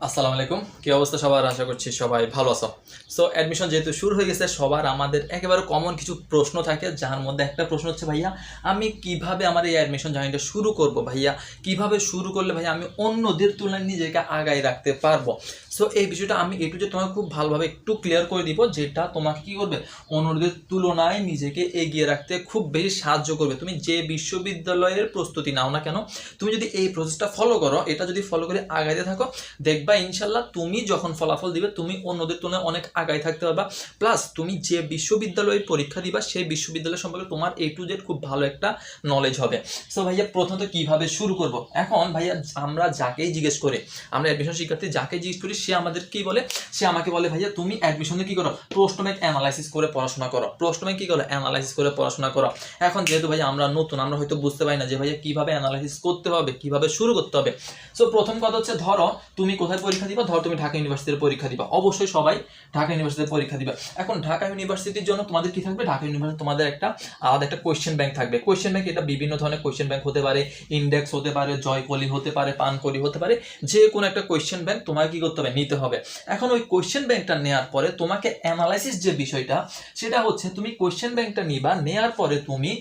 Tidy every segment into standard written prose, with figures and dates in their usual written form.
আসসালামু আলাইকুম, কি অবস্থা সবার? আশা করছি সবাই ভালো আছো। সো অ্যাডমিশন যেহেতু শুরু হয়ে গেছে, সবার আমাদের একেবারে কমন কিছু প্রশ্ন থাকে, যার মধ্যে একটা প্রশ্ন হচ্ছে, ভাইয়া আমি কিভাবে আমার এই অ্যাডমিশন জার্নিটা শুরু করব? ভাইয়া কিভাবে শুরু করলে ভাইয়া আমি অন্যদের তুলনায় নিজেকে আগায় রাখতে পারবো? সো এই বিষয়টা আমি একটু যে তোমাকে খুব ভালোভাবে একটু ক্লিয়ার করে দিব, যেটা তোমাকে কি করবে, অন্যদের তুলনায় নিজেকে এগিয়ে রাখতে খুব বেশি সাহায্য করবে। তুমি যে বিশ্ববিদ্যালয়ের প্রস্তুতি নাও না কেন, তুমি যদি এই প্রসেসটা ফলো করো, এটা যদি ফলো করে আগাইতে থাকো, দেখবা ইনশাল্লাহ তুমি যখন ফলাফল দিবে তুমি অন্যদের তুলনায় অনেক আগায় থাকতে পারবা। প্লাস তুমি যে বিশ্ববিদ্যালয়ে পরীক্ষা দিবা সেই বিশ্ববিদ্যালয় সম্পর্কে তোমার A to Z খুব ভালো একটা নলেজ হবে। সো ভাইয়া প্রথমত কিভাবে শুরু করব? এখন ভাইয়া আমরা যাকেই জিজ্ঞেস করি, আমরা অ্যাডমিশন শিক্ষার্থী যাকে জিজ্ঞেস করি, সে আমাদের কি বলে? সে আমাকে বলে, ভাইয়া তুমি অ্যাডমিশনে কি করো, প্রশ্ন ব্যাংক অ্যানালাইসিস করে পড়াশোনা করো। প্রশ্ন ব্যাংক কি করো, অ্যানালাইসিস করে পড়াশোনা করো। এখন যেহেতু ভাইয়া আমরা নতুন, আমরা হয়তো বুঝতে পারি না যে ভাইয়া কিভাবে অ্যানালাইসিস করতে হবে, কিভাবে শুরু করতে হবে। সো প্রথম কথা হচ্ছে, ধরো তুমি কোথায় পরীক্ষা দিবা? ধর তুমি ঢাকা ইউনিভার্সিটির পরীক্ষা দিবা। অবশ্যই সবাই ঢাকা ইউনিভার্সিটির পরীক্ষা দিবা। এখন ঢাকা ইউনিভার্সিটির জন্য তোমাদের কি থাকবে? ঢাকা ইউনিভার্সিটি তোমাদের একটা আলাদা একটা কোয়েশ্চেন ব্যাংক থাকবে। কোয়েশ্চেন ব্যাংক এটা বিভিন্ন ধরনের কোয়েশ্চেন ব্যাংক হতে পারে, ইন্ডেক্স হতে পারে, জয়কলি হতে পারে, পানকলি হতে পারে, যে কোনো একটা কোয়েশ্চেন ব্যাংক তোমাকে কি করতে হবে, নিতে হবে। এখন ওই কোয়েশ্চেন ব্যাংকটা নেওয়ার পরে তোমাকে অ্যানালাইসিস যে বিষয়টা, সেটা হচ্ছে তুমি কোয়েশ্চেন ব্যাংকটা নিবা, নেওয়ার পরে তুমি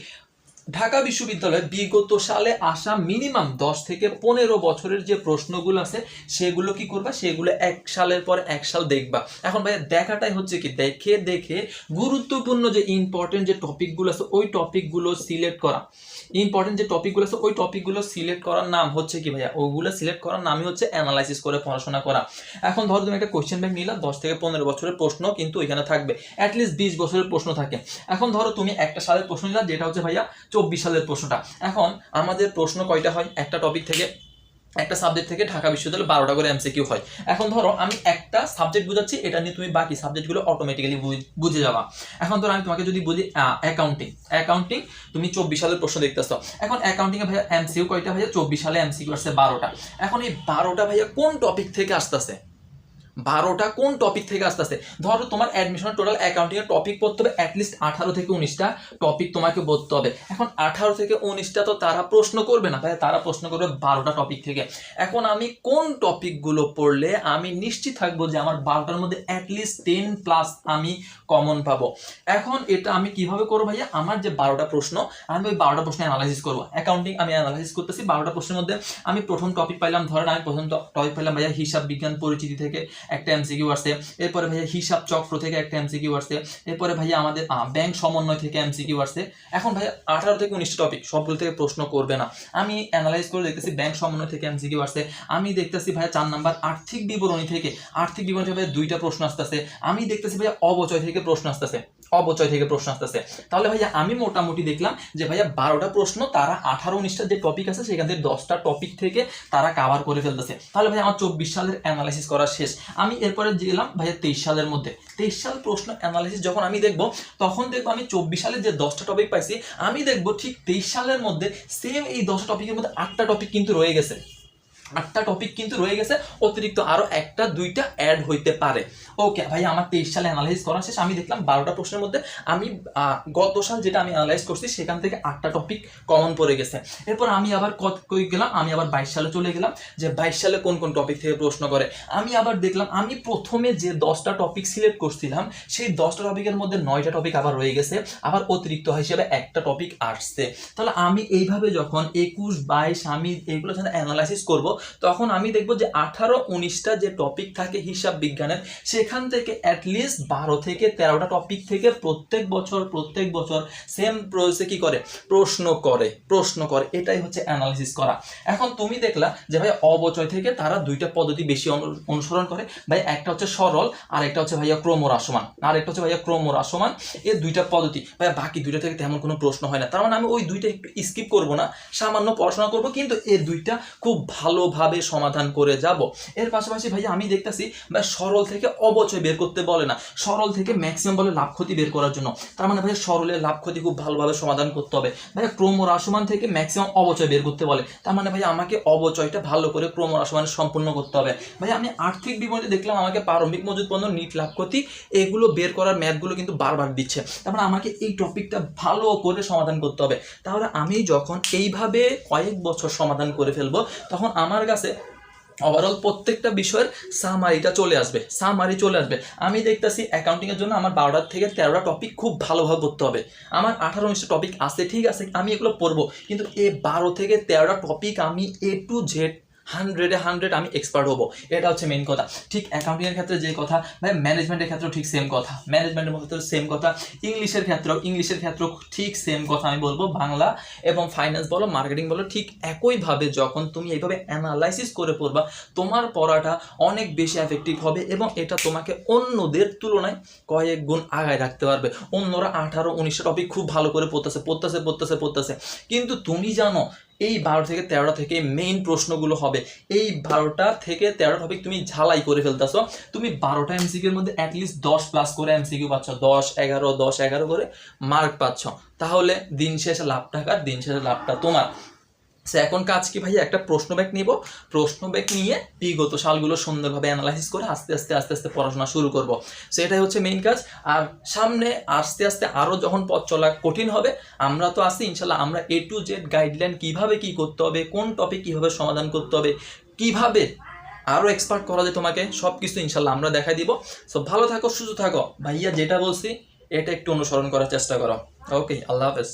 ঢাকা বিশ্ববিদ্যালয়ে বিগত সালে আসা মিনিমাম 10 থেকে 15 বছরের যে প্রশ্নগুলো আছে সেগুলো কি করবা, সেগুলো এক সালের পর এক সাল দেখবা। এখন ভাইয়া দেখাটাই হচ্ছে কি, দেখে দেখে গুরুত্বপূর্ণ যে ইম্পর্টেন্ট যে টপিকগুলো আছে ওই টপিকগুলো সিলেক্ট করা। ইম্পর্টেন্ট যে টপিকগুলো আছে ওই টপিকগুলো সিলেক্ট করার নাম হচ্ছে কি ভাইয়া, ওগুলো সিলেক্ট করার নামই হচ্ছে অ্যানালাইসিস করে পড়াশোনা করা। এখন ধরো তুমি একটা কোয়েশ্চেন ব্যাংক নিলা, 10 থেকে 15 বছরের প্রশ্ন কিন্তু এখানে থাকবে, অ্যাটলিস্ট 20 বছরের প্রশ্ন থাকে। এখন ধরো তুমি একটা সালের প্রশ্ন নিলা, যেটা হচ্ছে ভাইয়া 24 সালের প্রশ্নটা। এখন আমাদের প্রশ্ন কয়টা হয়, একটা টপিক থেকে, একটা সাবজেক্ট থেকে ঢাকা বিশ্ববিদ্যালয়ে 12টা করে MCQ হয়। এখন ধরো আমি একটা সাবজেক্ট বুঝাচ্ছি, এটা নিয়ে তুমি বাকি সাবজেক্টগুলো অটোমেটিক্যালি বুঝে যাবা। এখন ধরো আমি তোমাকে যদি বলি অ্যাকাউন্টিং, অ্যাকাউন্টিং তুমি 24 সালের প্রশ্ন দেখতেছো। এখন অ্যাকাউন্টিং এ ভাইয়া MCQ কয়টা? ভাইয়া 24 সালে MCQ আসছে 12টা। এখন এই 12টা ভাইয়া কোন টপিক থেকে আসতেছে? 12টা কোন টপিক থেকে আসতেছে? ধরো তোমার অ্যাডমিশন টোটাল অ্যাকাউন্টিং এর টপিক পড়তে হবে অ্যাটলিস্ট 18 থেকে 19টা টপিক তোমাকে পড়তে হবে। এখন 18 থেকে 19টা তো তারা প্রশ্ন করবে না, তাই তারা প্রশ্ন করবে 12টা টপিক থেকে। এখন আমি কোন টপিকগুলো পড়লে আমি নিশ্চিত থাকবো যে আমার 12টার মধ্যে অ্যাটলিস্ট 10+ আমি কমন পাবো? এখন এটা আমি কিভাবে করবো ভাইয়া? আমার যে 12টা প্রশ্ন, আমি ওই 12টা প্রশ্ন অ্যানালাইসিস করবো। অ্যাকাউন্টিং আমি অ্যানালাইসিস করতেছি, 12টা প্রশ্নের মধ্যে আমি প্রথম টপিক পাইলাম, ধরেন আমি প্রথম টপিক পাইলাম ভাইয়া হিসাব বিজ্ঞান পরিচিতি থেকে একটা MCQ আসছে। এরপরে ভাইয়া হিসাব চক্র থেকে একটা MCQ আসছে। এরপরে ভাইয়া আমাদের ব্যাংক সমন্বয় থেকে MCQ আসছে। এখন ভাইয়া 18 থেকে 19টা টপিক সবগুলো থেকে প্রশ্ন করবে না। আমি অ্যানালাইজ করে দেখতেছি ব্যাংক সমন্বয় থেকে MCQ আসছে। আমি দেখতেছি ভাইয়া 4 নাম্বার আর্থিক বিবরণী থেকে, আর্থিক বিবরণী থেকে ভাইয়া 2টা প্রশ্ন আসতেছে। আমি দেখতেছি ভাইয়া অবচয় থেকে প্রশ্ন আসতেছে, অবচয় থেকে প্রশ্ন আসতেছে। তাহলে ভাইয়া আমি মোটামুটি দেখলাম যে ভাইয়া 12টা প্রশ্ন তারা 18-19টা যে টপিক আছে সেখান থেকে 10টা টপিক থেকে তারা কাভার করে ফেলতেছে। তাহলে ভাইয়া আমার 24 সালের অ্যানালাইসিস করা শেষ। আমি এরপরে গেলাম ভাইয়া 23 সালের মধ্যে। 23 সাল প্রশ্ন অ্যানালাইসিস যখন আমি দেখবো, তখন দেখবো আমি 24 সালের যে 10টা টপিক পাইছি, আমি দেখবো ঠিক 23 সালের মধ্যে সেম এই 10টা টপিকের মধ্যে 8টা টপিক কিন্তু রয়ে গেছে। 8টা টপিক কিন্তু রয়ে গেছে, অতিরিক্ত আরো 1টা 2টা অ্যাড হইতে পারে। ওকে ভাই, আমার 23 সালে অ্যানালাইজ করা শেষ। আমি দেখলাম 12টা প্রশ্নের মধ্যে আমি গত সাল যেটা আমি অ্যানালাইজ করছি সেখান থেকে 8টা টপিক কমন পড়ে গেছে। এরপর আমি আবার কই গেলাম, আমি আবার 22 সালে চলে গেলাম যে 22 সালে কোন কোন টপিক থেকে প্রশ্ন করে। আমি আবার দেখলাম আমি প্রথমে যে 10টা টপিক সিলেক্ট করছিলাম সেই 10টা টপিকের মধ্যে 9টা টপিক আবার রয়ে গেছে, আবার অতিরিক্ত হিসেবে একটা টপিক আসছে। তাহলে আমি এইভাবে যখন 21, 22 আমি এগুলো যখন অ্যানালাইসিস করব, তখন আমি দেখব যে 18-19টা যে টপিক থাকে হিসাব বিজ্ঞানের, সেখান থেকে অ্যাটলিস্ট 12 থেকে 13টা টপিক থেকে প্রত্যেক বছর সেম প্রসেসে কি করে, প্রশ্ন করে। এটাই হচ্ছে অ্যানালাইসিস করা। এখন তুমি দেখলা যে ভাই অবচয় থেকে তারা 2টা পদ্ধতি বেশি অনুসরণ করে ভাই, একটা হচ্ছে সরল আর একটা হচ্ছে ভাইয়া ক্রমহ্রাসমান, আর একটা হচ্ছে ভাইয়া ক্রমহ্রাসমান। এই 2টা পদ্ধতি ভাইয়া, বাকি 2টা থেকে তেমন কোনো প্রশ্ন হয় না। তার মানে আমি ওই 2টা একটু স্কিপ করব না, সামান্য পড়াশোনা করব, কিন্তু এই 2টা খুব ভালোভাবে সমাধান করে যাব। এর পাশাপাশি ভাইয়া আমি দেখতেছি ভাই সরল থেকে অবচয় বের করতে বলে না, সরল থেকে ম্যাক্সিমাম বলে লাভ ক্ষতি বের করার জন্য। তার মানে ভাইয়া সরলের লাভ ক্ষতি খুব ভালোভাবে সমাধান করতে হবে। ভাইয়া ক্রমহ্রাসমান থেকে ম্যাক্সিমাম অবচয় বের করতে বলে, তার মানে ভাইয়া আমাকে অবচয়টা ভালো করে ক্রমহ্রাসমানে সম্পূর্ণ করতে হবে। ভাইয়া আমি আর্থিক বিবরণী দেখলাম আমাকে প্রারম্ভিক মজুদ পণ্য, নিট লাভ ক্ষতি এগুলো বের করার ম্যাথগুলো কিন্তু বারবার দিচ্ছে, তার মানে আমাকে এই টপিকটা ভালো করে সমাধান করতে হবে। তাহলে আমি যখন এইভাবে কয়েক বছর সমাধান করে ফেলবো, তখন আমার কাছে ওভারঅল প্রত্যেকটা বিষয়ের সামারিটা চলে আসবে, সামারি চলে আসবে। আমি দেখতেছি অ্যাকাউন্টিংয়ের জন্য আমার 12টা থেকে 13টা টপিক খুব ভালোভাবে পড়তে হবে। আমার 18-19টা টপিক আছে, ঠিক আছে, আমি এগুলো পড়বো, কিন্তু এই 12 থেকে 13টা টপিক আমি A to Z 100 আমি এক্সপার্ট হবো, এটা হচ্ছে মেইন কথা। ঠিক অ্যাকাউন্টিংয়ের ক্ষেত্রে যে কথা ভাই, ম্যানেজমেন্টের ক্ষেত্রেও ঠিক সেম কথা, ম্যানেজমেন্টের ক্ষেত্রেও সেম কথা, ইংলিশের ক্ষেত্রেও ঠিক সেম কথা আমি বলবো। বাংলা এবং ফাইন্যান্স বলো, মার্কেটিং বলো, ঠিক একইভাবে যখন তুমি এইভাবে অ্যানালাইসিস করে পড়বা, তোমার পড়াটা অনেক বেশি এফেক্টিভ হবে এবং এটা তোমাকে অন্যদের তুলনায় কয়েক গুণ আগায় রাখতে পারবে। অন্যরা 18-19টা টপিক খুব ভালো করে পড়তেছে, কিন্তু তুমি জানো এই 12 থেকে 13টা থেকে মেইন প্রশ্নগুলো হবে। এই 12টা থেকে 13টা টপিক তুমি ঝালাই করে ফেলতেছো, তুমি 12টা এমসিকিউর মধ্যে অ্যাটলিস্ট 10+ করে এমসিকিউ পাচ্ছ, 10-11 করে মার্ক পাচ্ছ, তাহলে দিন শেষে লাভটা কার? দিন শেষে লাভটা তোমার। সে এখন কাজ কি ভাইয়া, একটা প্রশ্ন ব্যাংক নিব, প্রশ্ন ব্যাংক নিয়ে বিগত সালগুলো সুন্দরভাবে অ্যানালাইসিস করে আস্তে আস্তে পড়াশোনা শুরু করব। সো এটাই হচ্ছে মেইন কাজ। আর সামনে আস্তে আস্তে আরও যখন পথ চলা কঠিন হবে, আমরা তো আসি ইনশাল্লাহ, আমরা A to Z গাইডলাইন কীভাবে কী করতে হবে, কোন টপিক কীভাবে সমাধান করতে হবে, কীভাবে আরও এক্সপার্ট করা যায় তোমাকে, সব কিছু ইনশাল্লাহ আমরা দেখাই দিব। সো ভালো থাকো, সুস্থ থাকো, ভাইয়া যেটা বলছি এটা একটু অনুসরণ করার চেষ্টা করো। ওকে, আল্লাহ হাফেজ।